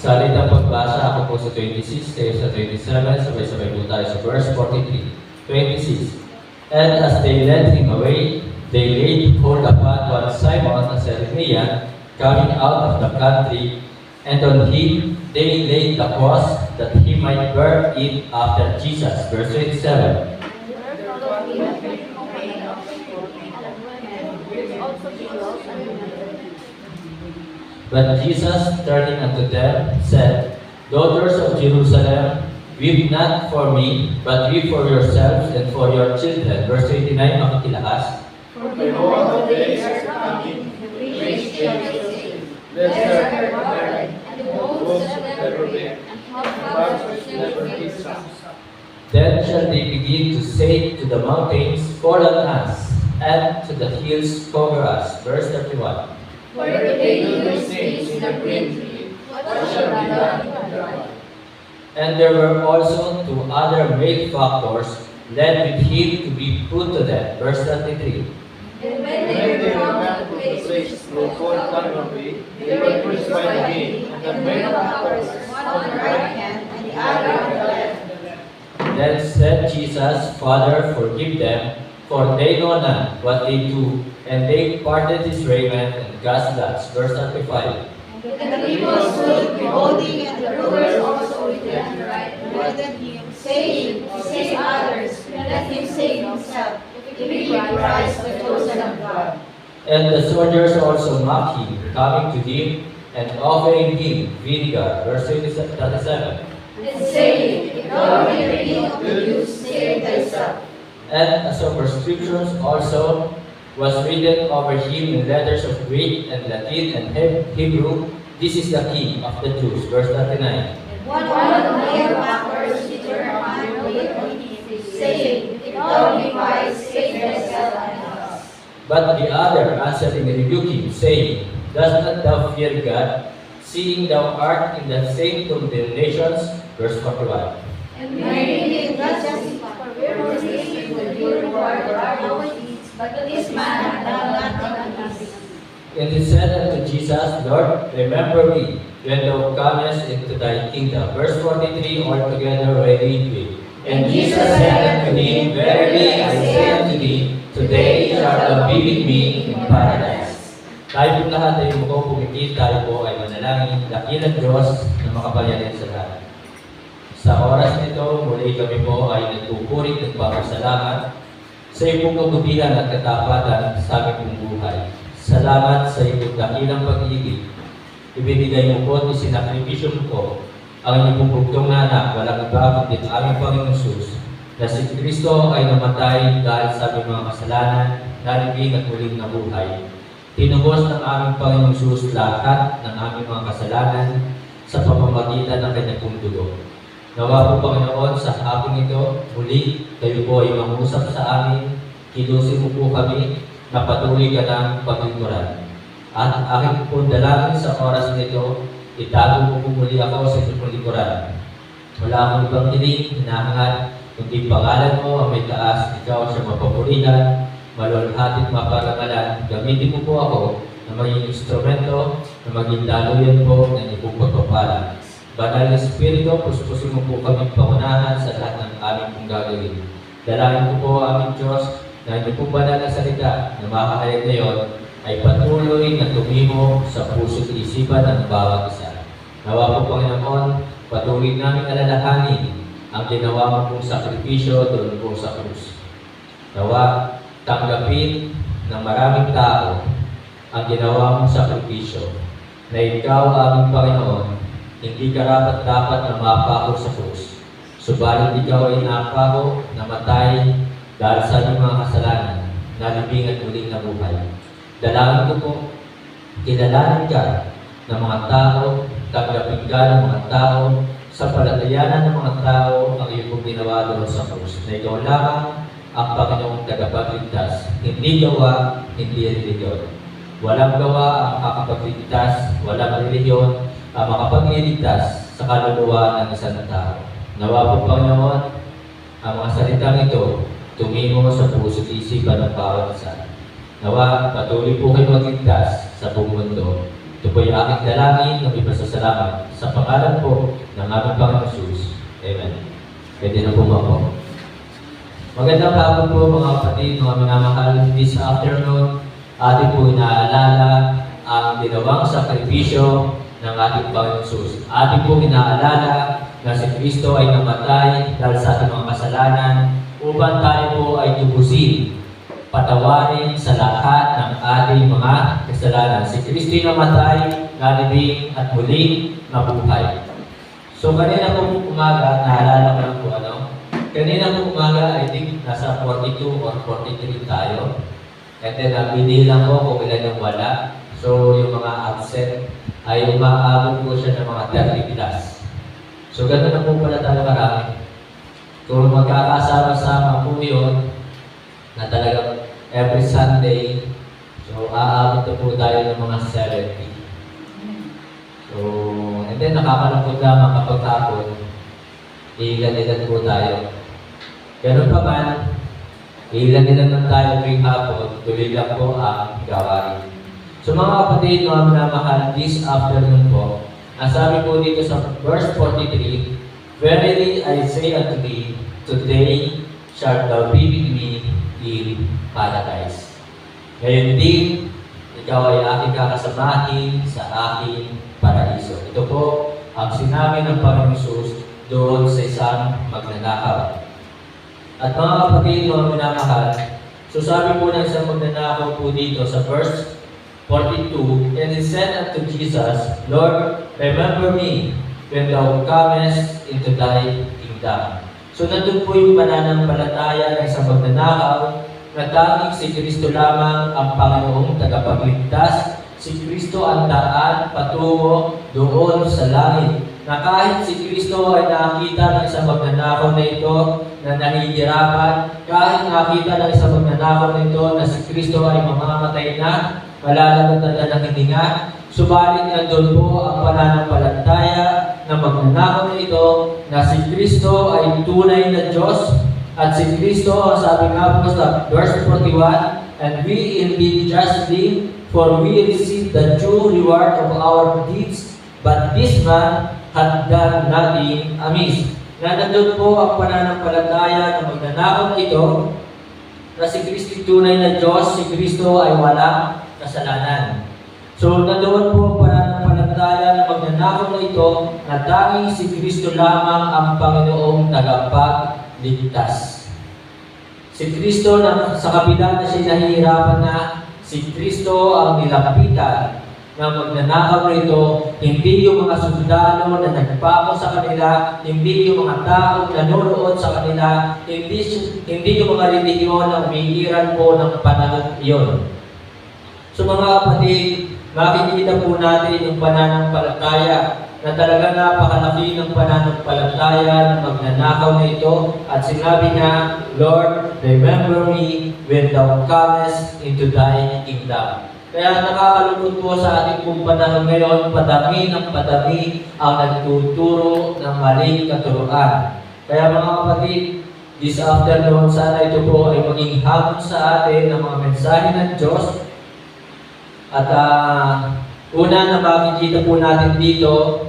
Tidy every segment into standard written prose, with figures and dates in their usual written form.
Salitang pagbasa, ako po sa 26, kayo sa 27, sabay-sabay po tayo sa verse 43. 26. And as they led him away, they laid hold upon one Simon of Cyrene, coming out of the country, and on him they laid the cross that he might bear it after Jesus. Verse 27. But Jesus, turning unto them, said, Daughters of Jerusalem, weep not for me, but weep for yourselves and for your children. Verse 29, makikilahas. For behold, the days are coming, which shall say, Blessed are the barren, and the wombs that never bear, and hearts which never give sons. Then shall they begin to say to the mountains, Fall on us, and to the hills, cover us. Verse 31. For if they do these things in a green tree, what shall be done in a dry? And there were also two other malefactors led with him to be put to death. Verse 33. And when they were come to the place which is called Calvary, they were crucified him, and the malefactors, one on the right hand, and the other on the left. Then said Jesus, Father, forgive them, for they know not what they do. And they parted his raiment and cast lots. Verse 35. And the people stood beholding, and the rulers also with their right divided him, saying, Save others, let him save himself, if he be Christ, the chosen of God. And the soldiers also mocked him, coming to him and offering him vinegar. Verse 37. And saying, If thou be the King of the Jews, save thyself. And a superscription also was written over him in letters of Greek and Latin and Hebrew, This is the King of the Jews. Verse 39. One of the malefactors he turned upon him, saying, If thou be Christ, save thyself and us. But the other answering rebuked him, saying, Dost not thou fear God, seeing thou art in the same condemnations? Verse 41. And Mary did not justify, for wherefore he will be rewarded for our deeds, but this man hath done nothing amiss. And he said unto Jesus, Lord, remember me when thou comest into thy kingdom. Verse 43, altogether ready with. And Jesus said unto him, Verily I say unto thee, today shalt thou be with me in paradise. Tayo po lahat ay mukhang pumikit, tayo po ay manalangin, dakilang Diyos na makapangyarihan sa lahat. Sa oras nito, muli kami po ay nagpupuri at nagpapasalamat sa iyong kabutihan at katapatan sa aming buhay. Salamat sa iyong dakilang pag-ibig. Ibinigay mo po at isinakripisyo mo po ang inyong bugtong na anak, walang iba kundi aming Panginoon Jesus, na si Kristo ay namatay dahil sa aming mga kasalanan, nalibing at muling nabuhay. Tinubos ng aming Panginoon Jesus lahat ng aming mga kasalanan sa pamamagitan ng kanyang pong dugo. Nawa po Panginoon sa hapong ito, muli kayo po ay mangusap sa amin, kilusin mo po kami, na patuloy ka ng paglingkuran. At aking pong dalangin sa oras nito, itago mo po muli ako sa inyong paglingkuran. Wala akong ibang hiling, hinahangad, kundi pangalan mo ang may taas, ikaw sa mapapurihan, malulhatit maparangalan. Gamitin mo po ako na maging instrumento, na maging daluyan po ng inyong pagpapala. Banal na Espiritu, puspusin mo po kami pangunahan sa lahat ng aming pong gagawin. Dalangin ko po aming Diyos na hindi po banal na salita na makakayag ngayon ay patuloy na tumimo sa puso't isipan ng bawat isa. Nawa po Panginoon, patuloy namin alalahanin ang ginawa mo pong sakripisyo doon po sa krus. Nawa, tanggapin ng maraming tao ang ginawa mong sakripisyo na ikaw aming Panginoon, hindi karapat-dapat na mapako sa krus. Subalit ikaw ay napako, namatay dahil sa iyong mga kasalanan, nalibing at muling nabuhay. Dalangin ko po, kilalanin ka ng mga tao, tanggapin ka ng mga tao, sa palatayanan ng mga tao ang iyong pong ginawa doon sa krus. Na ikaw lamang ang Panginoong tagapagligtas, hindi gawa, hindi reliyon. Walang gawa ang makakapagligtas, walang reliyon ang makapagliligtas sa kaluluwa ng isang tao. Nawa po Panginoon, ang mga salitang ito, tumimo sa puso't isipan ng bawat isa. Nawa, patuloy po kayo magligtas sa buong mundo. Ito po yung aking dalangin na may pasasalamat sa pangalan po ng aming Panginoon Jesus. Amen. Pwede na po po. Magandang hapon po mga kapatid, mga minamahal. This afternoon, ating po inaalala ang ginawang sakripisyo ng ating Panginoon Jesus. Ating po inaalala na si Kristo ay namatay dahil sa ating mga kasalanan upang tayo po ay tubusin, patawarin sa lahat ng ating mga kasalanan. Si Kristo ay namatay, nalibing at muling nabuhay. So kanina po umaga, naalala ko lang po kanina po umaga, I think nasa 42 or 43 tayo. And then binilang ko kung ilan yung wala. So yung mga absent ay umaabot po siya ng mga 30 plus. So ganoon na po pala tayo marami. Kung magkakasama-sama po yun, na talagang every Sunday, so aabot na po tayo ng mga 70. So, and then nakakalungkot lamang kapag hapon, ilan-ilan po tayo. Ganun pa man, ilan-ilan lang tayo tuwing hapon, tuloy lang po ang gawain. So mga kapatid, mga minamahal, this afternoon po, ang sabi po dito sa verse 43, Verily I say unto thee, today shalt thou be with me in paradise. Ngayon din, ikaw ay aking kakasamahin sa aking paraiso. Ito po ang sinabi ng Panginoon Jesus doon sa isang magnanakaw. At mga kapatid, mga minamahal, so sabi po ng isang magnanakaw po dito sa verse 42, And he said unto Jesus, Lord, remember me when thou comest into thy kingdom. So nandun po yung pananampalataya ng isang magnanakaw na tanging si Kristo lamang ang Panginoong tagapagligtas. Si Kristo ang daan patungo doon sa langit. Na kahit si Kristo ay nakita ng isang magnanakaw na ito na nahihirapan, kahit nakita ng isang magnanakaw na ito na si Kristo ay mamamatay na, malalagatan na ng hininga, subalit nandun po ang pananampalataya na magnanakaw na ito na si Kristo ay tunay na Diyos at si Kristo, ang sabi nga po sa verse 41, And we indeed justly, for we receive the due reward of our deeds, but this man had done nothing amiss. Na nandun po ang pananampalataya ng magnanakaw na ito na si Kristo tunay na Diyos, si Kristo ay walang kasalanan. So nandoon po ang pananampalataya ng magnanakaw na ito na tanging si Kristo lamang ang Panginoong tagapagligtas. Si Kristo na sa kabila na siya nahihirapan na, si Kristo ang nilapitan na magnanakaw na ito, hindi yung mga sundalo na nagpako sa kanila, hindi yung mga taong nanonood sa kanila, hindi yung mga relihiyon na umiiran po ng panahon iyon. So mga kapatid, makikita po natin yung pananampalataya na talaga napakalaki ng pananampalataya ng magnanakaw na ito at sinabi niya, Lord, remember me when thou comest into thy kingdom. Kaya nakakalungkot po sa ating pong panahon ngayon, padami ng padami ang nagtuturo ng maling katuruan. Kaya mga kapatid, this afternoon, sana ito po ay maging hamon sa atin ng mga mensahe ng Diyos. At una na makikita po natin dito,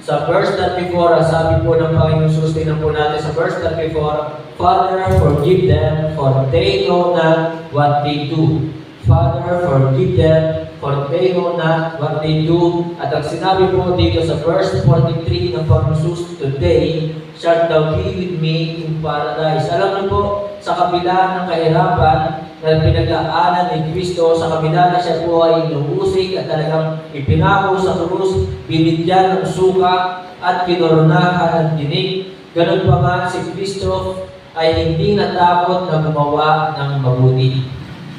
sa verse 34, sabi po ng Panginoon Jesus, tingnan po natin sa verse 34, Father, forgive them, for they know not what they do. Father, forgive them, for they know not what they do. At ang sinabi po dito sa verse 43 ng Panginoon Jesus, Today shalt thou be with me in paradise. Alam niyo po, sa kabila ng kahirapan na pinag-aanan ni Kristo, sa kabila na siya po ay inuusig at talagang ipinako sa krus, binigyan ng suka at kinoronahan ng dinig. Ganun pa nga si Kristo ay hindi natakot na gumawa ng mabuti.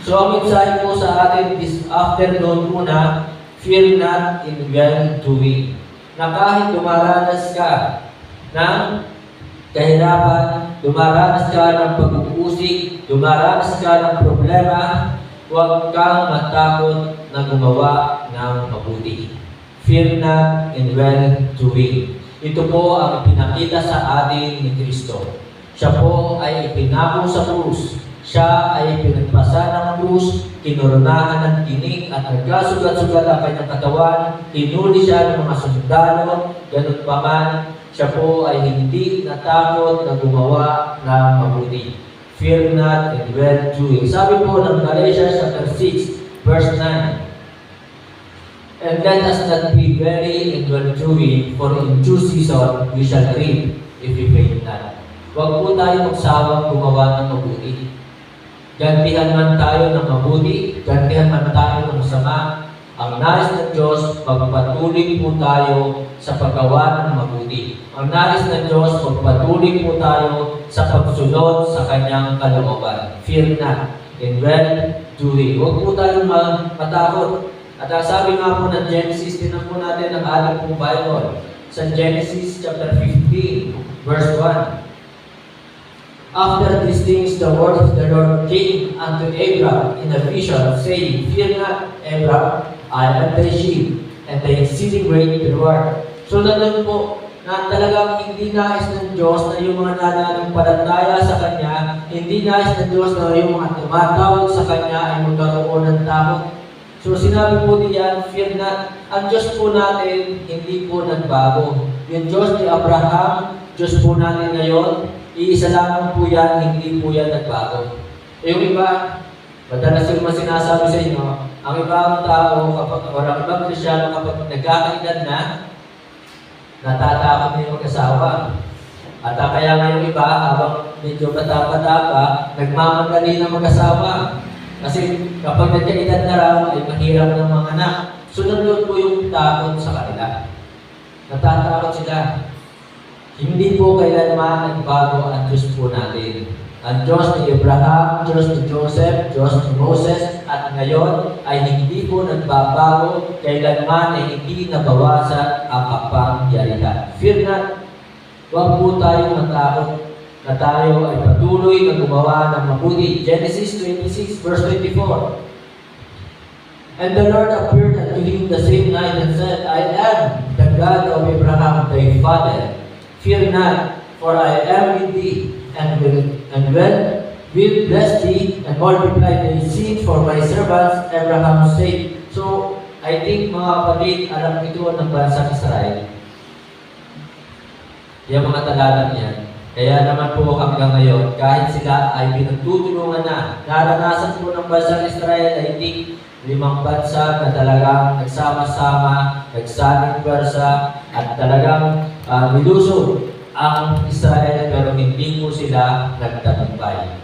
So ang mensahe po sa atin this afternoon muna, fear not in well-doing. Na kahit dumaranas ka ng kahirapan, dumaranas ka ng pag-uusig, dumaranas ka ng problema, huwag kang matakot na gumawa ng mabuti. Fear not in well-doing. Ito po ang pinakita sa atin ni Kristo. Siya po ay ipinako sa krus. Siya ay pinagpasa ng krus, kinoronahan ng tinik at nagkasugat-sugat ang kanyang katawan, hinuli siya ng mga sundalo, ganun pa man, siya po ay hindi natakot na gumawa ng mabuti. Fear not and well doing. Sabi po ng Galatians chapter 6, verse 9, and let us not be weary in well doing, for in due season we shall reap if we faint not. Huwag po tayo magsawang gumawa ng mabuti. Gantihan man tayo ng mabuti, gantihan man tayo ng masama, ang nais ng Diyos, magpatuloy po tayo sa paggawa ng mabuti. Ang nais ng Diyos, magpatuloy po tayo sa pagsunod sa Kanyang kalooban. Fear not in well doing. Huwag po tayong matakot. At sabi nga po ng Genesis, tinan po natin ang ating pong Bible. Sa Genesis chapter 15, verse 1. After these things, the word of the Lord came unto Abram in a vision, saying, Fear not, Abram, I am thy shield, and thy exceeding great reward. So nandun po, na talagang hindi nais ng Diyos na yung mga nananampalataya sa Kanya, hindi nais ng Diyos na yung mga tumatawag sa Kanya ay magkaroon ng takot. So sinabi po niya, fear not. Ang Diyos po natin, hindi po nagbago. Yung Diyos ni Abraham, Diyos po natin ngayon, iisa lamang po yan, hindi po yan nagbago. Yung iba, madalas yung mga sinasabi sa inyo, ang ibang tao, kapag orang ibang Kristyano, kapag nagkakaedad na, natatakot na yung mag-asawa. At kaya nga yung iba, habang medyo bata-bata pa, nagmamadali na mag-asawa. Kasi kapag nagkaedad na raw, ay mahirap ng mga anak. Sunod po yung takot sa kanila. Natatakot sila. Hindi po kailanman nagbago ang Diyos po natin. Ang Diyos ni Abraham, Diyos ni Joseph, Diyos ni Moses, at ngayon ay hindi po nagbabago, kailanman ay hindi nabawasan ang kapangyarihan. Fear not. Huwag po tayong matakot na tayo ay patuloy na gumawa ng mabuti. Genesis 26, verse 24. And the Lord appeared unto him the same night and said, I am the God of Abraham thy father. Fear not, for I am with thee, and will bless thee, and multiply thy seed for my servants Abraham's sake. So, I think mga kapatid, alam ito ng bansang Israel. Yung mga talagang yan. Kaya naman po hanggang ngayon, kahit sila ay pinagtutulungan na, naranasan po ng bansang Israel, I think, 5 bansa na talagang nagsama-sama, nagsaling pwersa, at talagang nilusog ang Israel, pero hindi po sila nagtagumpay.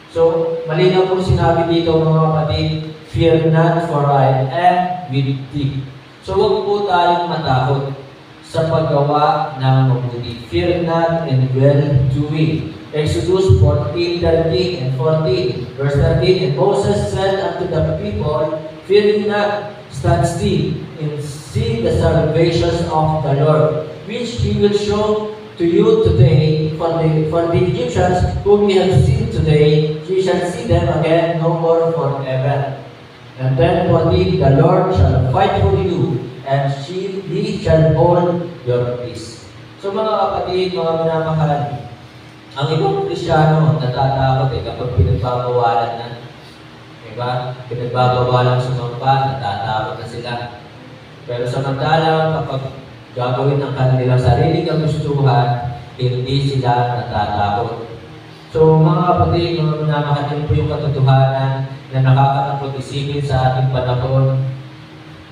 So, malinaw po sinabi dito mga kapatid, fear not, for I am with thee. So, huwag po tayong matakot sa paggawa ng mabuti. Fear not and well doing. Exodus 14:13 and 14. Verse 13, and Moses said unto the people, fear not, stand still, and see the salvations of the Lord, which He will show to you today. For the Egyptians whom ye have seen today, ye shall see them again no more forever. And then 14, the Lord shall fight for you, and ye shall hold your peace. So mga kapatid, mga minamahal, ang ibang Kristyano natatakot kapag pinagbabawalan na. Diba? Pinagbabawalan sumamba, natatakot na sila. Pero samantalang kapag gagawin ng kanilang sariling kagustuhan, hindi sila natatakot. So mga kapatid, mga minamahal, yun po yung katotohanan na nakakatakot isipin sa ating panahon.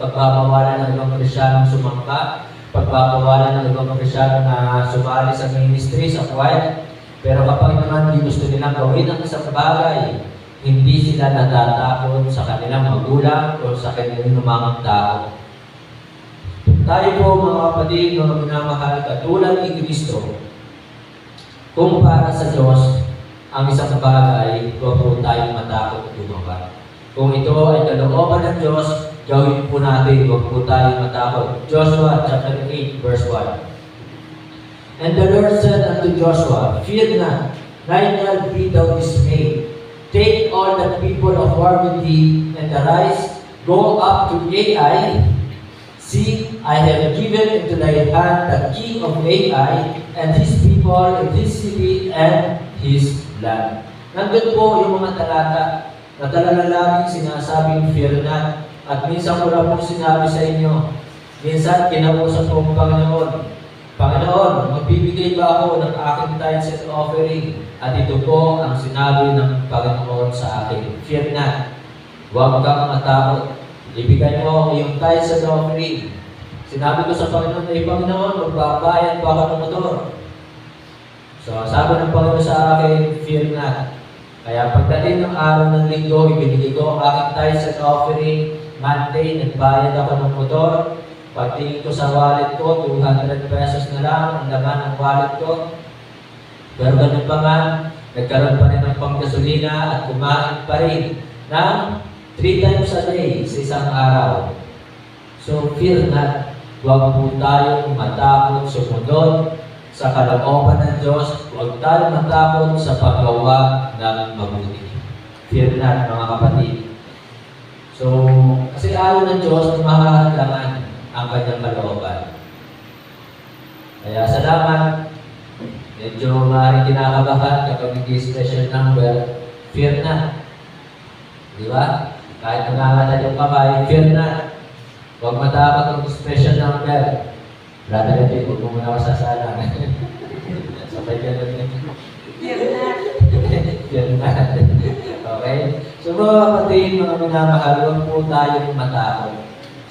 Pagbabawalan ng ibang Kristyano sumamba, pagbabawalan ng ibang Kristyano na sumali sa ministry, sa choir. Pero kapag naman di gusto nilang gawin ang isang bagay, hindi sila natatakot sa kanilang magulang o sa kanilang mga tao. Tayo po mga kapatid, mga minamahal, katulad ni Kristo, kung para sa Diyos ang isang bagay, huwag po tayong matakot at gumawa. Kung ito ay kalooban ng Diyos, gawin po natin, huwag po tayong matakot. Joshua chapter 8, verse 1. And the Lord said unto Joshua, fear not, neither be thou dismayed. Take all the people of war with thee, and arise, go up to Ai. See, I have given into thy hand the king of Ai, and his people, and his city, and his land. Nandun po yung mga talata na talaga laging sinasabing fear not. At minsan ko na po sinabi sa inyo, minsan kinausap po ang Panginoon, Panginoon, magbibigay ba ako ng aking tithes and offering? At ito po ang sinabi ng Panginoon sa akin, fear not. Huwag kang matakot. Ibigay mo ang iyong tithes and offering. Sinabi ko sa Panginoon, Panginoon, magbabayad pa ako ng motor. So, sabi ng Panginoon sa akin, fear not. Kaya pagdating ng araw ng linggo, ibinigay ko ang aking tithes and offering. Monday, nagbayad ako ng motor. Pagtingin ko sa wallet ko, 200 pesos na lang ang laman ng wallet ko. Pero ganun pa man, nagkaroon pa rin ng panggasolina at kumain pa rin ng 3 times a day sa isang araw. So, fear not. Huwag po tayong matakot sumunod sa kalooban ng Diyos. Huwag tayong matakot sa paggawa ng mabuti. Fear not, mga kapatid. So, kasi ayaw ng Diyos na mahahalaman ang kanyang kalooban. Kaya salamat. Medyo maaaring kinakabahan kapag hindi special number, fear not. Di ba? Kahit nangangatad yung kamay, fear not. Huwag matakot ng special number. Brother, hindi, huwag mo muna kasasala. Sabay ka na rin. Fear not. Fear not. Okay? So mga kapatid, mga minamahal, huwag po tayong matakot.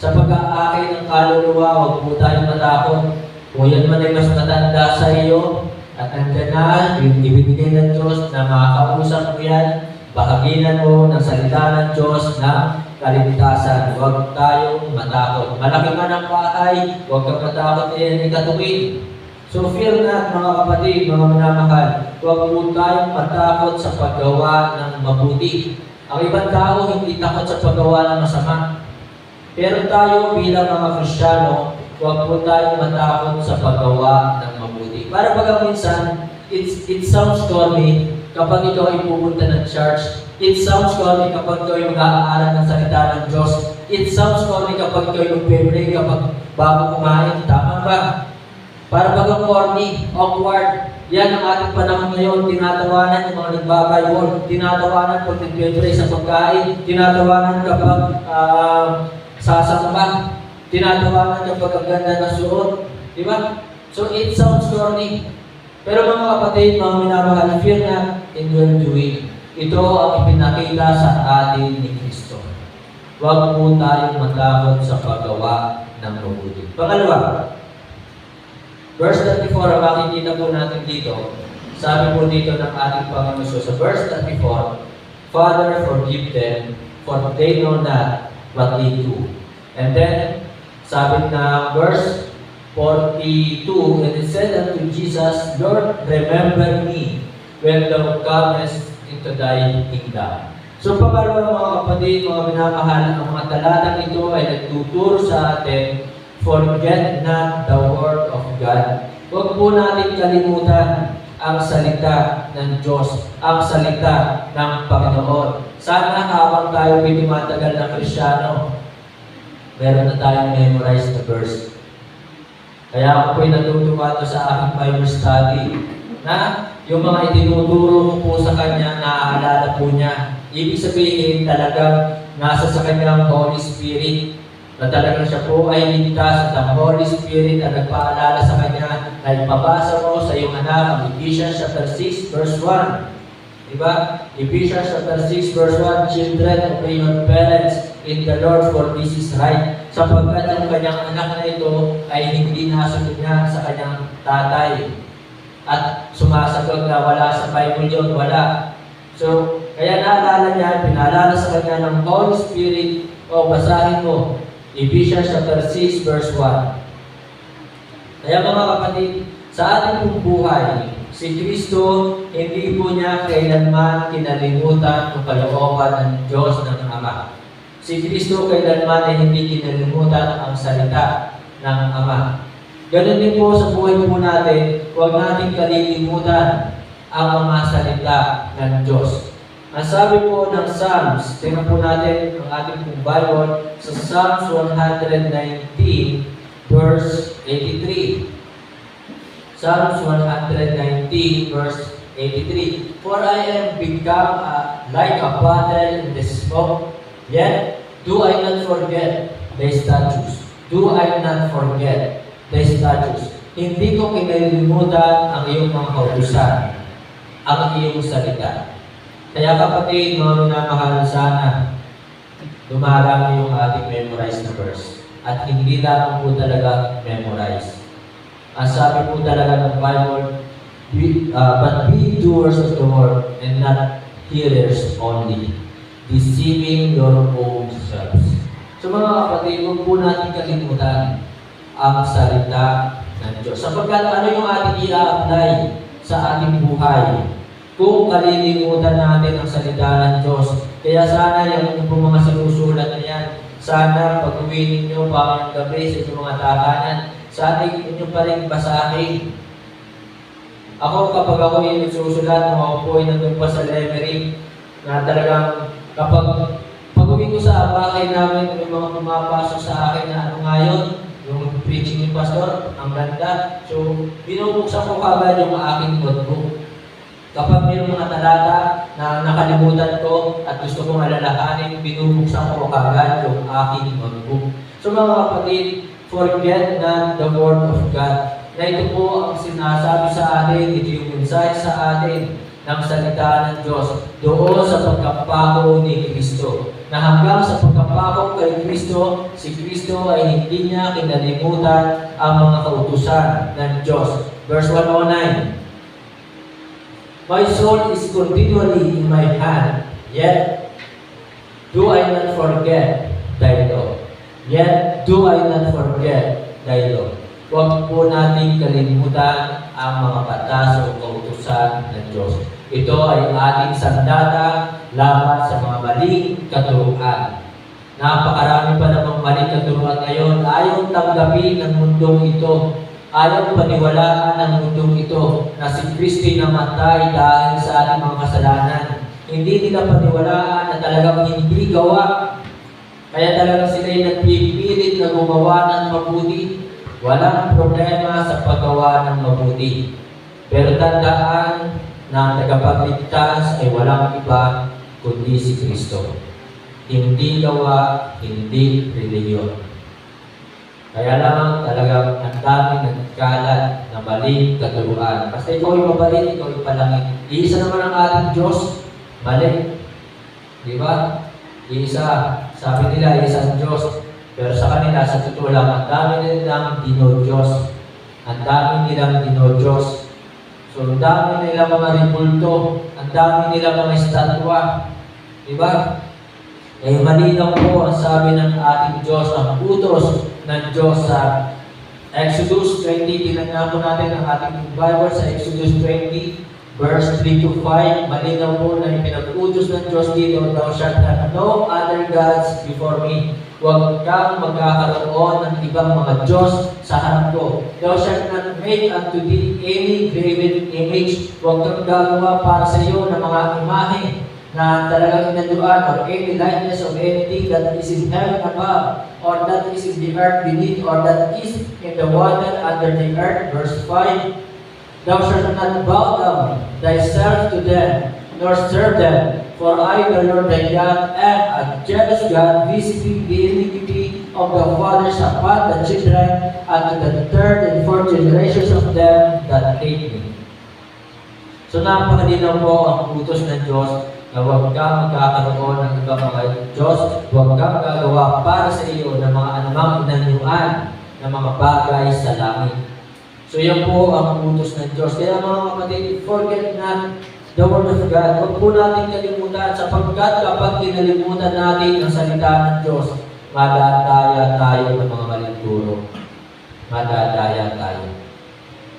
Sa pag-aakay ng kaluluwa, huwag po tayong matakot. Kung yan man ay mas matanda sa iyo, at nandiyan na, yung ibinigay ng Diyos na makakausap mo yan, bahaginan mo ng salita ng Diyos na kaligtasan. Huwag tayong matakot. Malaki man ang bahay, huwag kang matakot yan ay katuwin. So fear not, mga kapatid, mga minamahal, huwag po tayong matakot sa paggawa ng mabuti. Ang ibang tao hindi takot sa paggawa ng masama. Pero tayo bilang mga Kristiyano, huwag po tayong matakot sa paggawa ng mabuti. Para baga minsan, it sounds corny kapag ikaw ay pupunta ng church. It sounds corny kapag ikaw ay mag-aaral ng salita ng Diyos. It sounds corny kapag ikaw ay mag-pray kapag bago kumain. Tama ba? Para baga corny, awkward. Yan ang ating panahon ngayon. Tinatawanan yung mga nagbabaybol. Tinatawanan pag nag-pray sa pagkain. Tinatawanan kapag sasamba. Tinatawanan kapag ang ganda na suot. Di ba? So it sounds corny. Pero mga kapatid, mga minamahal, fear not in your doing. Ito ang ipinakita sa atin ni Kristo. Huwag po tayong matakot sa paggawa ng mabuti. Pangalawa, verse 34, ang makikita po natin dito, sabi po dito ng ating Panginoon sa verse 34, Father, forgive them, for they know not what they do. And then, sabi na verse 42, and it said unto Jesus, Lord, remember me when thou comest into thy kingdom. So pangalawa mga kapatid, mga minamahal, ang mga talatang ito ay nagtuturo sa atin, forget not the word of God. Huwag po natin kalimutan ang salita ng Diyos, ang salita ng Panginoon. Sana habang tayo tumatagal na Kristiyano, meron na tayong memorize na verse. Kaya ako po'y natutuwa sa aking Bible study na yung mga itinuturo ko po sa kanya, naaalala po niya. Ibig sabihin talagang nasa sa kanyang Holy Spirit na talagang siya po ay ligtas at ang Holy Spirit ang nagpaalala sa kanya na ipabasa mo sa iyong anak ang Ephesians chapter 6 verse 1. Diba? Ephesians chapter 6 verse 1, Children, obey your parents in the Lord, for this is right. Sapagkat ang kanyang anak na ito ay hindi nasunod niya sa kanyang tatay. At sumasagot na wala sa Bible yun, wala. So, kaya naalala niya, pinaalala sa kanya ng Holy Spirit, o basahin mo, Ephesians chapter 6 verse 1. Kaya mga kapatid, sa ating pong buhay, si Kristo, hindi po niya kailanman kinalimutan ang kalooban ng Diyos ng Ama. Si Kristo kailanman ay hindi kinalimutan ang salita ng Ama. Ganun din po sa buhay po natin, huwag natin kalilimutan ang mga salita ng Diyos. Ang sabi po ng Psalms, tingnan po natin ang ating pong Bible sa Psalms 119 verse 83. Psalms 119 verse 83. For I am become like a bottle in the smoke, yet do I not forget the statutes. Do I not forget the statutes. Hindi ko kinalimutan ang iyong mga kautusan, ang iyong salita. Kaya kapatid, mga minamahal, sana dumarami yung ating memorize na verse. At hindi lang po talaga memorize. Ang sabi po talaga ng Bible, but be doers of the word and not hearers only, deceiving your own selves. So mga kapatid, huwag po natin kalimutan ang salita ng Diyos. Sapagkat ano yung ating i-apply sa ating buhay kung kalilimutan natin ang salita ng Diyos. Kaya sana yung mga sinusulat na yan, sana pag-uwi ninyo pang gabi sa inyong mga tahanan, sana inyo pa rin basahin. Ako kapag ako yung nagsusulat, ako po ay nandun pa sa library, na talagang kapag pag-uwi ko sa bahay namin, may mga pumapasok sa akin na ano ngayon, yung preaching ni Pastor, ang ganda. So, binubuksan ko kagad yung aking notebook. Kapag may mga talata na nakalimutan ko at gusto kong alalahanin, binubuksan ko kagad yung aking notebook. So mga kapatid, forget not the Word of God. Na ito po ang sinasabi sa atin, ito yung mensahe sa atin ng salita ng Diyos doon sa pagkapako ni Kristo. Na hanggang sa pagkapako kay Kristo, si Kristo ay hindi niya kinalimutan ang mga kautusan ng Diyos. Verse 109, my soul is continually in my hand, yet do I not forget thy law. Yet do I not forget thy law. Huwag po natin kalimutan ang mga batas o kautusan ng Diyos. Ito ay ating sandata laban sa mga maling katuruan. Napakarami pa namang maling katuruan ngayon. Ayaw tanggapin ng mundong ito. Ayaw paniwalaan ng mundong ito na si Kristo namatay dahil sa ating mga kasalanan. Hindi nila paniwalaan na talagang hindi gawa. Kaya talagang sila ay nagpipilit na gumawa ng mabuti. Walang problema sa paggawa ng mabuti. Pero tandaan na ang tagapagligtas ay walang iba kundi si Kristo. Hindi gawa, hindi reliyon. Kaya lamang talagang ang daming nagkalat na maling katuruan. Basta ikaw ay mabalik, ikaw ay palangit. Iisa naman ang ating Diyos, mali. Di ba? Iisa. Sabi nila, isa ang Diyos. Pero sa kanila, sa totoo lang, ang dami nilang dino-Diyos. Ang dami nilang dino-Diyos. So, ang dami nilang mga ribulto. Ang dami nilang mga estatwa. Di ba? Eh, malinaw po ang sabi ng ating Diyos, ang utos ng Diyos sa Exodus 20. Tingnan po natin ang ating Bible sa Exodus 20, verse 3 to 5. Malinaw po na ipinag-utos ng Diyos dito, thou shalt have no other gods before me. Huwag kang magkakaroon ng ibang mga Diyos sa harap ko. Thou shalt not make unto thee any graven image. Huwag kang gagawa para sa iyo ng mga imahe na talagang inaluan or any likeness of anything that is in heaven above, or that is in the earth beneath, or that is in the water under the earth. Verse 5, thou shalt not bow down thyself to them, nor serve them, for I, the Lord thy God, am a jealous God, visiting the iniquity of the fathers upon the children, unto the third and fourth generations of them that hate me. So napakalinaw po ang utos ng Diyos na huwag kang magkakaroon ng ibang mga Diyos, huwag kang gagawa para sa iyo ng mga anumang inanyuan ng mga bagay sa langit. So yan po ang utos ng Diyos. Kaya mga kapatid, forget not the Word of God. Huwag po natin kalimutan sapagkat kapag kinalimutan natin ang salita ng Diyos, madadaya tayo ng mga maling turo. Madadaya tayo.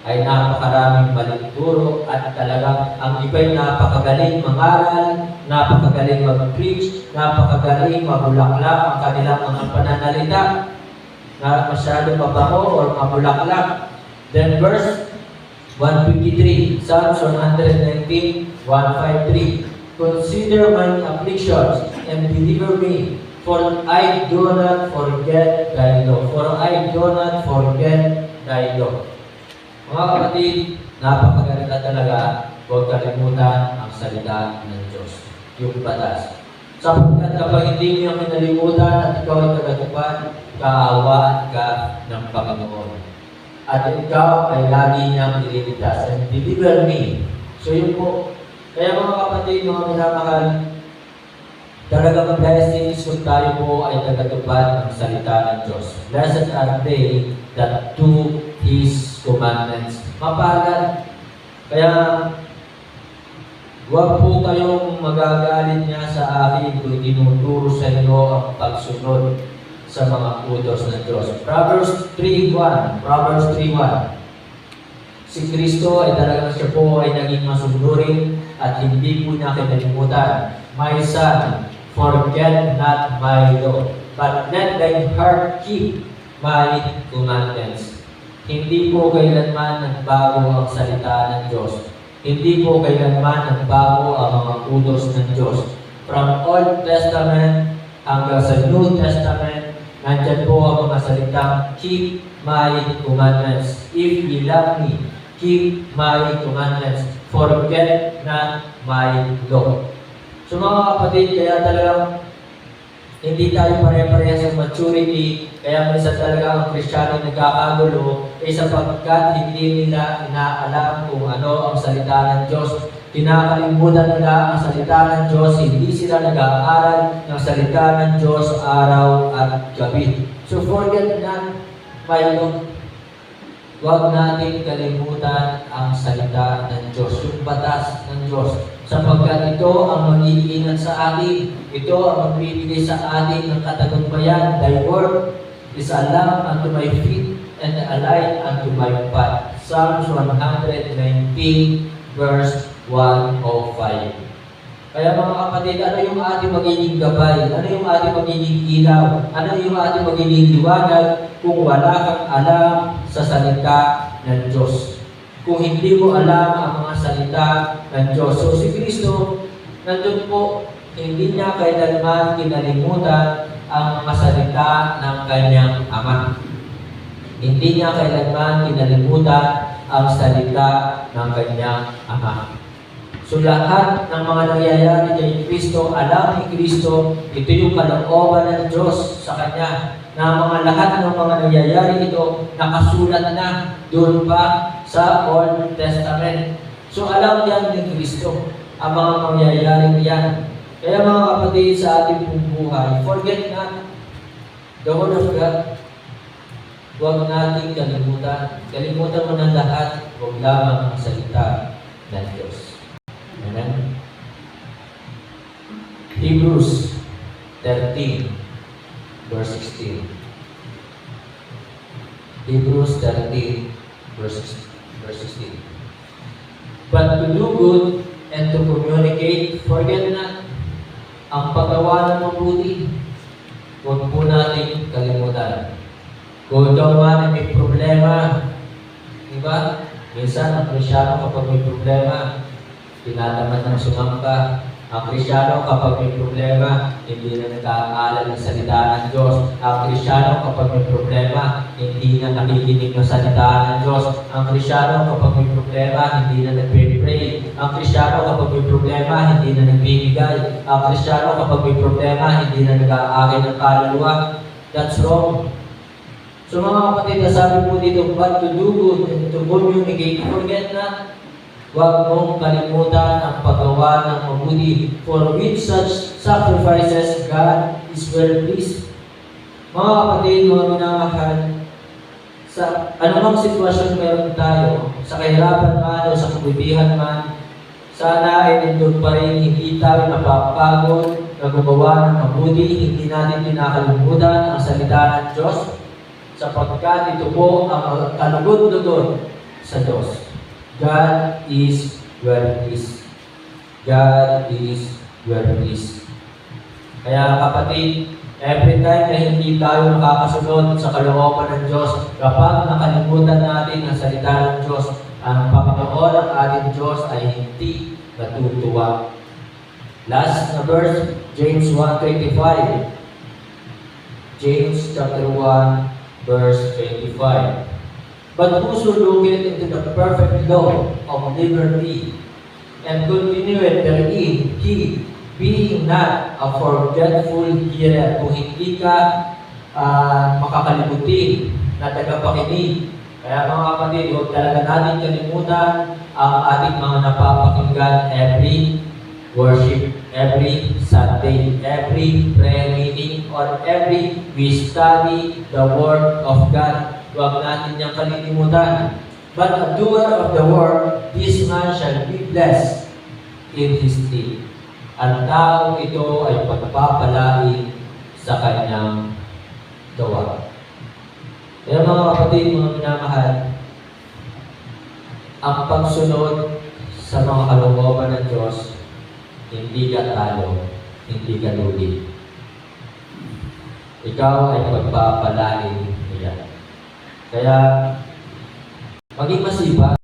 Ay napakaraming maling turo at talagang ang iba'y napakagaling mangaral, napakagaling mag-preach, napakagaling mabulaklak ang kanilang mga pananalita na masyado mabango or mabulaklak. Then verse 153, Psalms 119, 153, consider mine afflictions and deliver me, for I do not forget thy law. For I do not forget thy law. Mga kapatid, napakaganda talaga huwag kalimutan ang salita ng Diyos, yung batas. Sapagkat kapag hindi mo yung kinalimutan at ikaw ay tagatupad, kaawaan ka ng Panginoon. At ikaw ay lagi niyang ililigtas. And deliver me. So yun po. Kaya mga kapatid, mga minamahal, talagang blessings kung tayo po ay tagatupad ng salita ng Diyos. Blessed are they that do His commandments. Mapalad. Kaya, huwag po kayong magagalit niya sa akin kung tinuturo sa inyo ang pagsunod sa mga utos ng Diyos. Proverbs 3:1. Proverbs 3:1. Si Kristo ay talagang siya po ay naging masunurin at hindi po niya kinalimutan. My son, forget not my law, but let thy heart keep my commandments. Hindi po kailanman nagbago ang salita ng Diyos. Hindi po kailanman nagbago ang mga utos ng Diyos. From Old Testament hanggang sa New Testament, nandyan po ang mga salitang, keep my commandments. If you love me, keep my commandments. Forget not my law. So mga kapatid, kaya talagang hindi tayo pare-parehas sa maturity, kaya minsan talaga ang Kristiyano nagkakagulo, sapagkat hindi nila inaalam kung ano ang salita ng Diyos. Kinakalimutan nila ang salita ng Diyos, hindi sila nag-aaral ng salita ng Diyos araw at gabi. So forget not my law. Huwag natin kalimutan ang salita ng Diyos, yung batas ng Diyos. Sapagkat ito ang mag-iingat sa atin, ito ang magbibigay sa atin ng katagumpayan. Thy word is a lamp unto my feet and a light unto my path. Psalms 119 verse 105. Kaya mga kapatid, ano yung ating magiging gabay? Ano yung ating magiging ilaw? Ano yung ating magiging liwanag kung wala kang alam sa salita ng Diyos? Kung hindi mo alam ang mga salita ng Diyos. So si Kristo, nandun po, hindi niya kailanman kinalimutan ang mga salita ng kanyang Ama. Hindi niya kailanman kinalimutan ang salita ng kanyang Ama. So lahat ng mga nangyayari kay Kristo, alam ni Kristo, ito yung kalooban ng Diyos sa Kanya. Na mga lahat ng mga nangyayari ito, nakasulat na doon pa sa Old Testament. So alam yan ni Kristo, ang mga mangyayari yan. Kaya mga kapatid, sa ating pong buhay, forget not the word of God. Huwag natin kalimutan. Kalimutan mo ng lahat, huwag lamang ang salita ng Diyos. Amen. Hebrews 13 verse 16. Hebrews 13 verse 16. But to do good and to communicate, forget not ang paggawa ng mabuti. Huwag po natin kalimutan. Kung ikaw man ay may problema, diba? Minsan ang Kristyano kapag may problema, tinatamad ng sumamba. Ang Kristyano kapag may problema, hindi na nag-aalala ng salita ng Diyos. Ang Kristyano kapag may problema, hindi na nakikinig ng salita ng Diyos. Ang Kristyano kapag may problema, hindi na nag-pray. Ang Kristyano kapag may problema, hindi na nagbibigay. Ang Kristyano kapag may problema, hindi na nag-aakay ng kaluluwa. That's wrong. So mga kapatid, sabi po dito, but to do good and to communicate, forget not. Huwag mong kalimutan ang paggawa ng mabuti, for with such sacrifices, God is well pleased. Mga kapatid, mga minamahal, sa anumang sitwasyon meron tayo, sa kahirapan man o sa kabutihan man, sana ay nandun pa rin, hindi tayo napapagod na gumawa ng mabuti, hindi natin pinakalimutan ang salita ng Diyos, sapagkat ito po ang kalugod-lugod sa Diyos. God is well pleased. God is well pleased. Kaya kapatid, every time na hindi tayo nakakasunod sa kalooban ng Diyos, kapag nakalimutan natin ang salita ng Diyos, ang Panginoon ng ating Diyos ay hindi natutuwa. Last na verse, James 1:25. James chapter 1, verse 25. But whoso looketh into the perfect law of liberty and continued therein, he, being not a forgetful hearer, kung hindi ka makakalimutin na tagapakinig. Kaya mga kapatid, huwag talaga natin kalimutan ang ating mga napapakinggan every worship, every Sunday, every prayer meeting, or every we study the Word of God. Huwag natin niyang kalilimutan. But a doer of the word, this man shall be blessed in his deed. Ang taong ito ay pagpapalain sa kanyang gawa. Kaya mga kapatid, mga minamahal, ang pagsunod sa mga kalooban ng Diyos, hindi ka talo, hindi ka lugi. Ikaw ay pagpapalain niya. Kaya, maging masipag.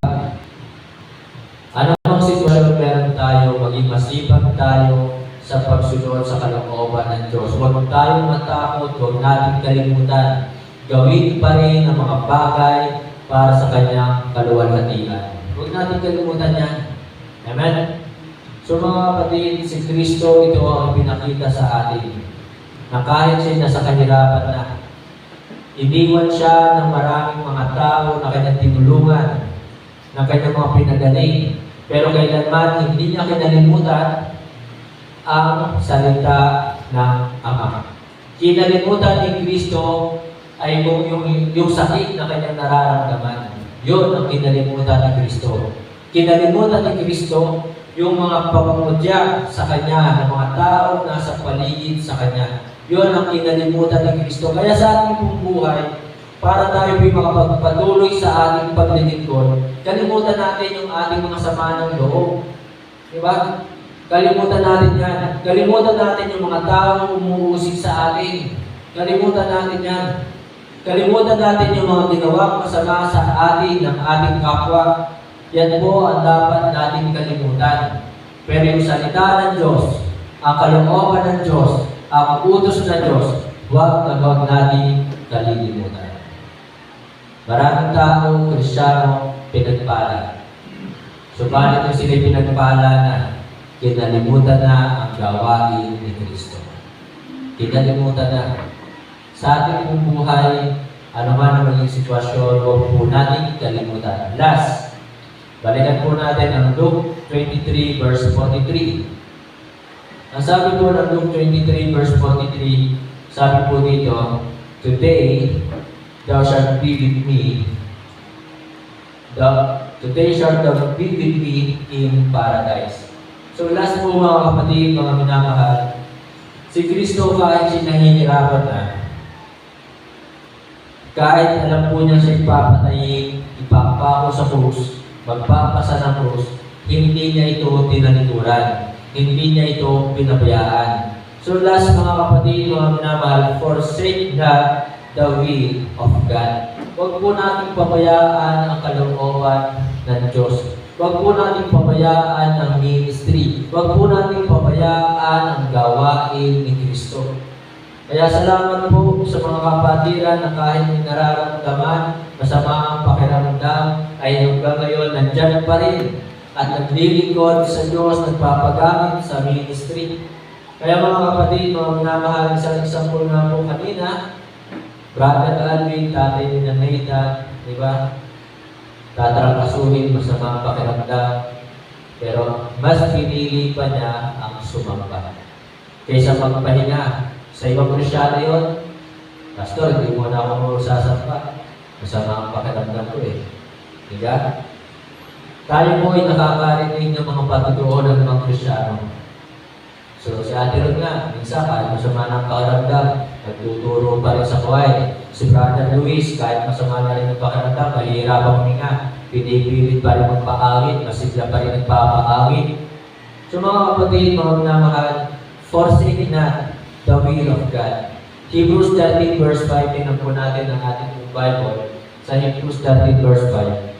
Ano mang sitwasyon meron tayo, maging masipag tayo sa pagsunod sa kalooban ng Diyos. Huwag tayong matakot, huwag natin kalimutan. Gawin pa rin ang mga bagay para sa kanyang kaluwalhatian. Huwag natin kalimutan yan. Amen? So mga kapatid, si Kristo ito ang pinakita sa atin na kahit siya nasa kahirapan na, iniwan siya ng maraming mga tao na kanyang tinulungan, na kanyang mga pinagaling. Pero kailanman hindi niya kinalimutan ang salita ng Ama. Kinalimutan ni Kristo ay kung yung sakit na kanyang nararamdaman. Yun ang kinalimutan ni Kristo. Kinalimutan ni Kristo yung mga pamumutya sa kanya, ng mga tao nasa paligid sa kanya. Yun ang kinalimutan ni Kristo. Kaya sa ating pong buhay, para tayo ay makapagpatuloy sa ating paglilingkod, kalimutan natin yung ating mga sama ng loob. Diba? Kalimutan natin yan. Kalimutan natin yung mga taong umuusig sa atin. Kalimutan natin yan. Kalimutan natin yung mga ginawang masama sa atin ng ating kapwa. Yan po ang dapat natin kalimutan. Pero yung salita ng Diyos, ang kalooban ng Diyos, ang utos ng Diyos, huwag natin kalilimutan. Maraming tao, Kristiyano, pinagpala. Subalit yung sila pinagpala na kinalimutan na ang gawain ni Kristo. Kinalimutan na. Sa ating pong buhay, ano man ang maging sitwasyon, huwag po natin kalimutan. Last, balikan po natin ang Luke 23 verse 43. Ang sabi po ng Luke 23 verse 43, sabi po dito, "Today, thou shalt be with me. Today shalt thou be with me in paradise." So last po mga kapatid, mga minamahal, si Kristo kahit siya nahihirapan na, kahit alam po niya siya ipapatayin, ipapako sa krus, magpapasa ng krus, hindi niya ito tinalikuran. Hindi niya ito pinabayaan. So last mga kapatid, mga minamahal, forsake not the will of God. Huwag po natin pabayaan ang kalooban ng Diyos. Huwag po natin pabayaan ang ministry. Huwag po natin pabayaan ang gawain ni Kristo. Kaya salamat po sa mga kapatiran na kahit may nararamdaman, masama ang pakiramdam, ay hanggang ngayon nandyan pa rin at naglilingkod sa Diyos, nagpapagamit sa ministry. Kaya mga kapatid, mga minamahal, isang example nga po kanina, Brother Alvin, tatay ni Nanayta, di ba? Tatrangkasuhin, masama ang pakiramdam, pero mas pinili pa niya ang sumamba. Kaysa magpahinga, sa ibang Kristyano yun, Pastor, hindi mo na ako sasampa. Masama ang pakiramdam ko eh. Di ba? Tayo po ay nakakarinig ng mga patutuo ng mga Kristyano. So, si Ate Rod nga, minsan kahit masama ng pakiramdam, nagtuturo pa rin sa kuway. Si Brother Luis, kahit masama na rin ng pakiramdam, mahihirapang huminga. Pinipilit pa rin magpaawit, masigla pa rin nagpapaawit. So mga kapatid, mga minamahal, forsake not the will of God. Hebrews 13 verse 5, tingnan po natin ang ating Bible. Sa Hebrews 13 verse 5.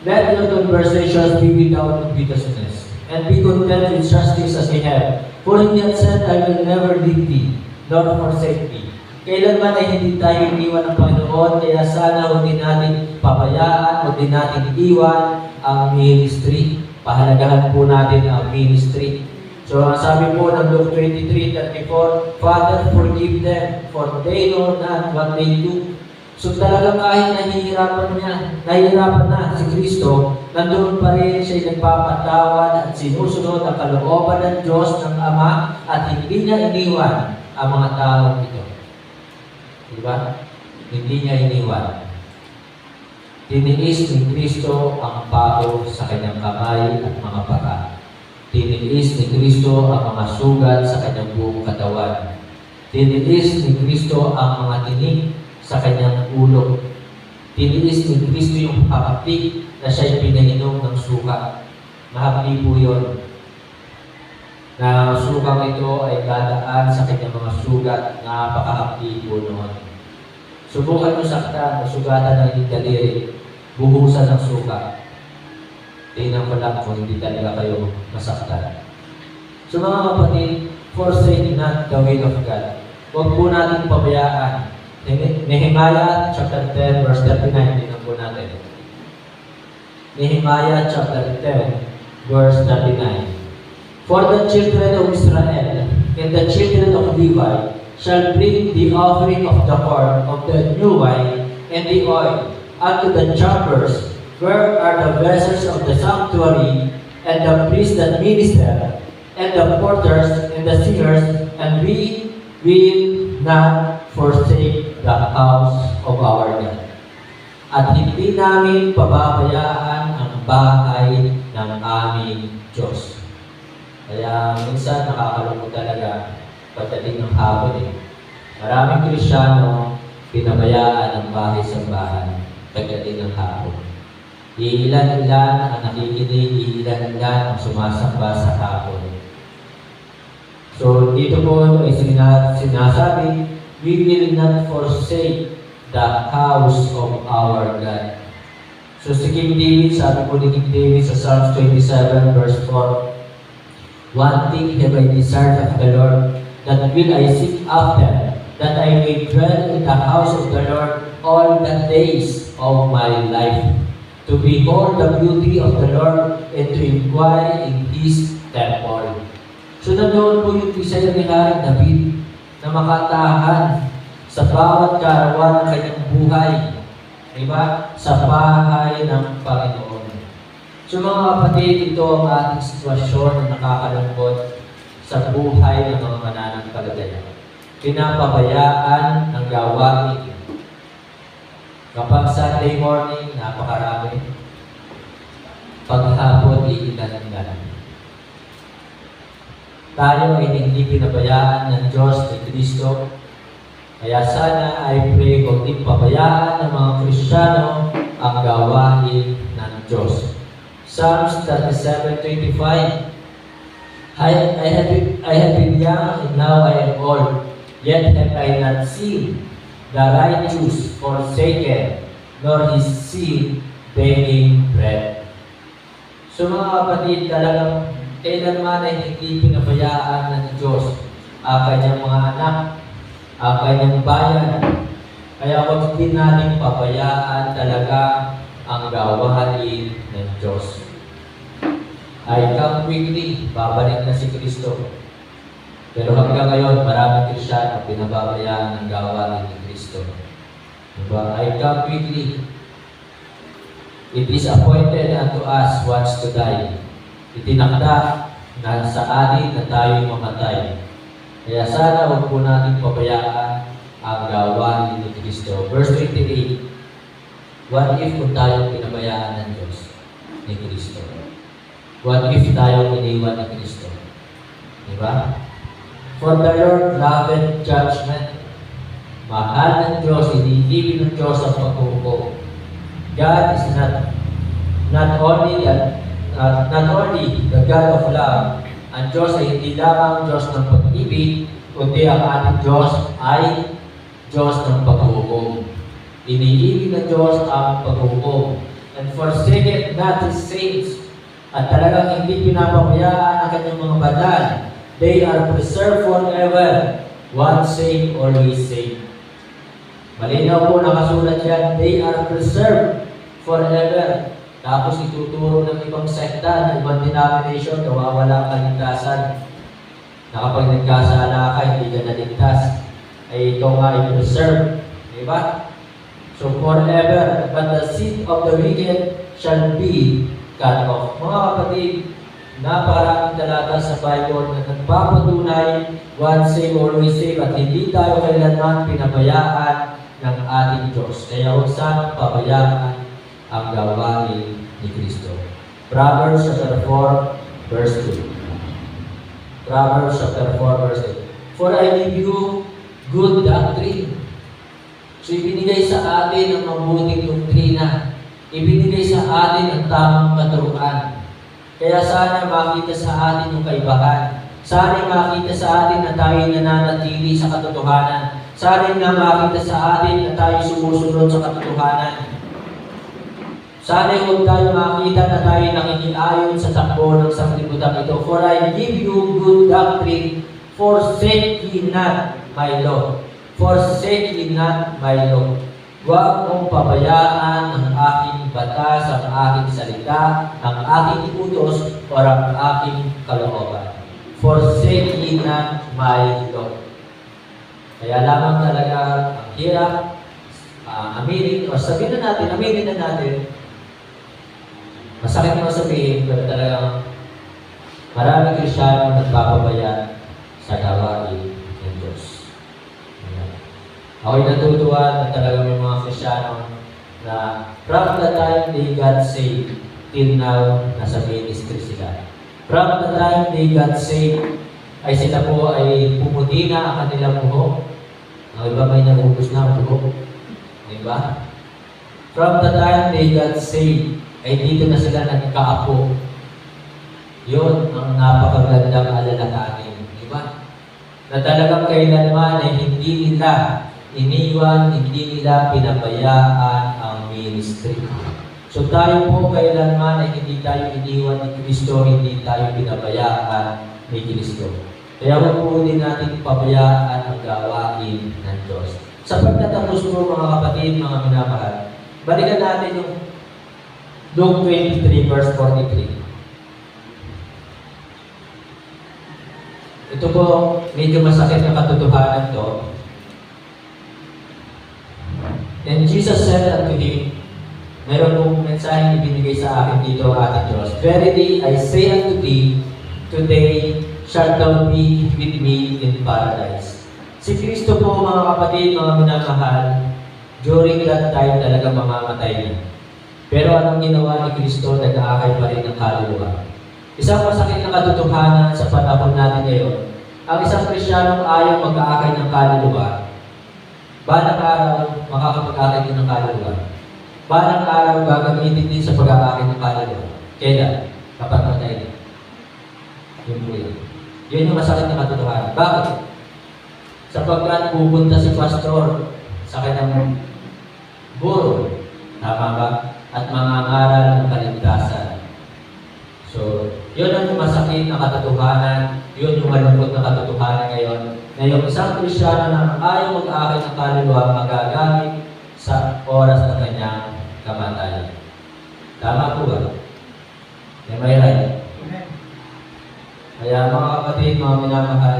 Let your conversations be without covetousness, and be content with such things as we have. For he hath said, I will never leave thee, nor forsake thee. Kailanman ay hindi tayo iniwan ng Panginoon, kaya sana huwag din natin pabayaan, huwag din natin iwan ang ministry. Pahalagahan po natin ang ministry. So, ang sabi po ng Luke 23:34, Father, forgive them, for they know not what they do. So, talagang kahit nahihirapan na si Kristo, nandoon pa rin siya nagpapatawad at sinusunod ang kalooban ng Diyos ng Ama at hindi niya iniwan ang mga taong ito. Diba? Hindi niya iniwan. Tiniis ni Kristo ang pao sa kanyang kamay at mga paa. Tiniis ni Kristo ang mga sugat sa kanyang buong katawan. Tiniis ni Kristo ang mga tinik sa kanyang ulo. Tiniis ni Kristo yung hapdi na siya'y pinainom ng suka. Mahapdi po yun. Na sukang ito ay dadaan sa kanyang mga sugat. Napakahapdi po noon. Subukan mo saktan o sugatan ng inyong daliri. Buhusan ng suka. Tingnan ko lang kung hindi talaga kayo masaktan. So mga kapatid, forsake not the will of God. Huwag po natin pabayaan. Nehemiah chapter 10 verse 39, tingnan po natin. Nehemiah chapter 10 verse 39. For the children of Israel and the children of Levi shall bring the offering of the corn of the new wine and the oil unto the chambers where are the vessels of the sanctuary, and the priests that minister, and the porters and the singers, and we will not forsake the house of our God. At hindi namin pababayaan ang bahay ng aming Diyos. Kaya minsan nakakalungkot talaga pagdating ng hapon. Maraming Kristiyano pinabayaan ang bahay-sambahan pagdating ng hapon. Iilan-ilan ang nakikinig, iilan-ilan ang sumasamba sa hapon. So, dito po ay sinasabi, we will not forsake the house of our God. So, si King David, sabi po ni King David sa Psalms 27 verse 4, One thing have I desired of the Lord, that will I seek after, that I may dwell in the house of the Lord all the days of my life, to behold the beauty of the Lord and to inquire in His temple. So nandoon po yung desire ni Haring David na makatahan sa bawat karawan ng kanyang buhay, diba? Sa bahay ng Panginoon. So mga kapatid, ito ang ating sitwasyon na nakakalungkot sa buhay ng mga mananampalataya. Pinapabayaan ng gawain. Kapag Sunday morning, napakarami. Paghapon, iilan-ilan. Tayo ay hindi pinabayaan ng Diyos ni Kristo. Kaya sana ay pray kung di pabayaan ng mga Kristiyano ang gawain ng Diyos. Psalms 37:25, I have been young and now I am old, yet have I not seen the righteous forsaken, nor his seed begging bread. So mga kapatid, talagang kailanman ay hindi pinabayaan ng Diyos ang kanyang mga anak, ang kanyang bayan. Kaya huwag din natin pabayaan talaga ang gawain ng Diyos. I come quickly, babalik na si Kristo. Pero hanggang ngayon, maraming Kristiyano pinababayaan ng gawain ni Kristo. Diba? I come quickly. It is appointed unto us once to die. Itinakda na sa atin na tayo mamatay. Kaya sana huwag po natin pabayaan ang gawain ni Kristo. Verse 28, what if kung tayo pinabayaan ng Diyos ni Kristo? What if tayo iniwan ni Kristo? Diba? For the Lord loveth judgment. Mahal ng Diyos, iniibig ng Diyos ang paghuhukom. God is not only the God of love. Ang Diyos ay hindi lamang Diyos ng pag-ibig, kundi ang ating Diyos ay Diyos ng paghuhukom. Iniibig ng Diyos ang paghuhukom. And forsaketh not His saints. At talagang hindi pinapabayaan ang kanyang mga banal. They are preserved forever. Once saved, always saved. Malinaw po nakasulat yan, they are preserved forever. Tapos ituturo ng ibang sekta, ng ibang denomination, nawawala ang kaligtasan. Na kapag nagkasala ka, hindi ka naligtas. Ay ito nga ay preserved. Diba? So forever, but the seed of the wicked shall be cut off. Mga kapatid, napakaraming talata sa Bible na nagpapatunay, once saved, always saved, at hindi tayo kailanman pinabayaan ng ating Diyos. Kaya huwag sanang pabayaan ang gawain ni Kristo. Proverbs chapter 4, verse 2. Proverbs chapter 4, verse 2. For I give you good doctrine. So ibinigay sa atin ang mabuting doktrina. Ibinigay sa atin ang tamang katuruan. Kaya sana makita sa atin yung kaibahan. Sana makita sa atin na tayo nananatili sa katotohanan. Sana na makita sa atin na tayo sumusunod sa katotohanan. Sana huwag tayo makita na tayo nakikiayon sa takbo ng sanglibutan ito. For I give you good doctrine, forsake ye not my law. Forsake ye not my law. Huwag mong pabayaan ang aking batas, ang aking salita, ang aking utos, o ang aking kalooban. Forsake ye not my law. Kaya lamang talaga ang hirap, aminin, o sabihin na natin, masakit naman sabihin, pero talagang maraming Kristiyano nagpapabaya sa gawain ng Diyos. Ako'y natutuwa na talagang may mga Kristiyano na from the time they got saved till now, nasa ministry sila. From the time they got saved, ay sila po ay pumuti na ang kanilang buhok. Ang iba may nagubos na ang buhok. Diba? From the time they got saved, ay dito na sila nagkaapo. Yun ang napakagandang alalakanin. Diba? Na talagang kailanman ay hindi nila iniwan, hindi nila pinabayaan ang ministry. So tayo po kailanman ay hindi tayo iniwan ni Kristo, hindi tayo pinabayaan ni Kristo. Kaya huwag po din natin pabayaan ang gawain ng Diyos. Sa pagtatapos po mga kapatid, mga minamahal, balikan natin yung Luke 23 verse 43. Ito po, medyo masakit na katotohanan to. And Jesus said unto him, meron pong mensaheng ibinigay sa akin dito ang ating Diyos. Verily, I say unto thee, today shalt thou be with me in paradise. Si Kristo po, mga kapatid, mga minamahal, during that time talaga mamamatay niya. Pero anong ginawa ni Kristo? Nag-aakay pa rin ng kaluluwa. Isang masakit na katotohanan sa panahon natin ngayon, ang isang Kristiyanong ayaw mag-aakay ng kaluluwa, balang araw makakapag-aakay din ng kaluluwa. Balang araw gagamitin din sa pag-aakay ng kaluluwa. Kailan? Kapag matay din. Yun po yun. Yun yung masakit na katotohanan. Bakit? Sapagkat pupunta si pastor sa kanyang burol. Tama ba? At mangangaral ng kaligtasan. So, yun ang masakit na katotohanan, yun yung malungkot na katotohanan ngayon, na yung isang Kristiyano na ayaw mag-aakay ng kaluluwa magagamit sa oras ng kanyang kamatayan. Tama po ba? Am I right? Kaya mga kapatid, mga minamahal,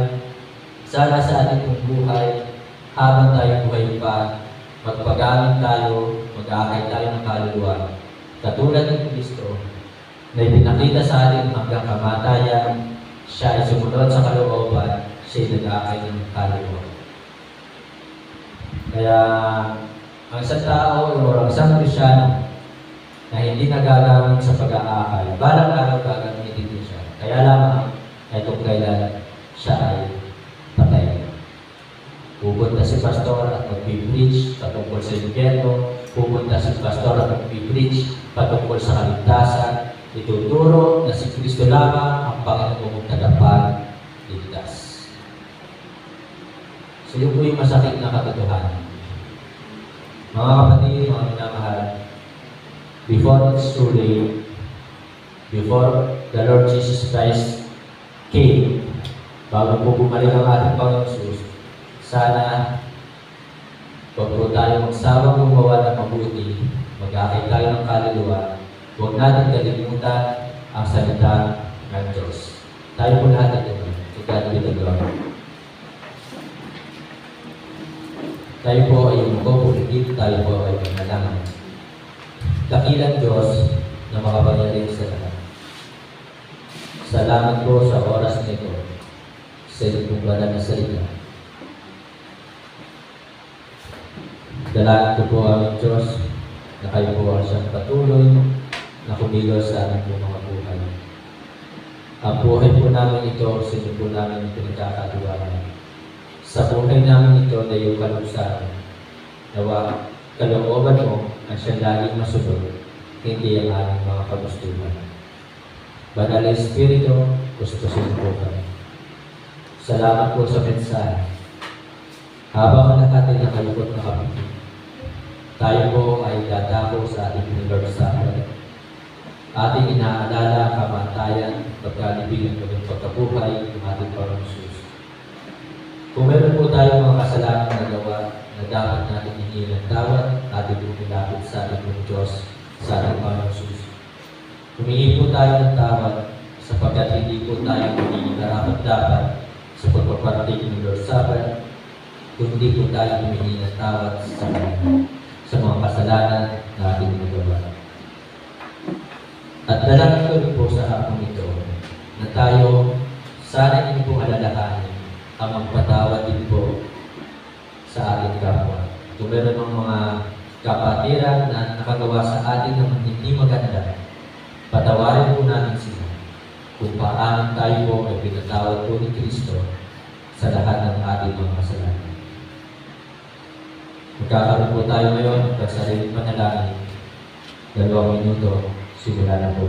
sana sa ating pong buhay, habang tayo buhay pa, magpagamit tayo, mag-aakay tayo ng kaluluwa. Katulad ng Kristo, na ipinakita sa atin hanggang kamatayan, siya ay sumunod sa kalooban, siya ay nag-aakay ng kaluluwa. Kaya, ang isang tao o ang isang Kristiyano na hindi nagagamit sa pag-aakay, balang araw gagamitin din siya. Kaya lamang, itong kailan siya ay patay. Pupunta si pastor at mag-preach patungkol sa impyerno. Pupunta si pastor at mag-preach patungkol sa kaligtasan. Ituturo na si Kristo lamang ang Panginoong tagapagligtas. So yun po yung masakit na katotohanan. Mga kapatid, mga minamahal, before it's too late, before the Lord Jesus Christ came, bago po bumalik ang ating Panginoon Jesus, sana Huwag po tayo magsawang gumawa ng mabuti, mag-akay tayo ng kaluluwa, huwag natin kalimutan ang salita ng Diyos. Tayo po lahat ito. To God be the glory. Tayo po ay umupo-pulitid, tayo po ay manalangin. Dakilang Diyos na makapangyarihan sa lahat. Salamat po sa oras nito sa inyong banal na salita. Dalangin ko po ang Diyos na kayo po ang siyang patuloy na kumilos sa aming po mga buhay. Ang buhay po namin ito, sa inyo po namin pinagkakatiwala. Sa buhay namin ito, tayo kalusan. Nawa, kalooban mo ang siyang laging masunod, hindi ang aming mga kagustuhan. Banal na Espiritu, gustusin po kami. Salamat po sa mensahe. Habang lahat ay nakalukot na kami, tayo po ay dadako sa ating Lord Supper. Ating inaalala kamatayan, pagkalibigan ko ng pagkabuhay ng ating Panginoon Jesus. Kung meron po tayong mga kasalanan na gawa na dapat natin hingin ng tawad, ating pumilapit sa ating Diyos, sa ating Panginoon Jesus. Humingi po tayo ng tawad sapagkat hindi po tayo magiging karapat-dapat sa pagpapartig ng Lord Supper, kundi po tayo humingi ng tawad sa mga kasalanan na ating nagawa. At dalangin ko rin po sa hapon ito na tayo sana hindi po alalahanin ang magpatawad din po sa ating kapwa. Kung meron ng mga kapatiran na nakagawa sa atin ng hindi maganda, patawarin po natin sila kung paano tayo po ay pinatawad po ni Kristo sa lahat ng ating mga kasalanan. Magkakaroon po tayo ngayon ng sariling panalangin. 2 minuto, simula na po.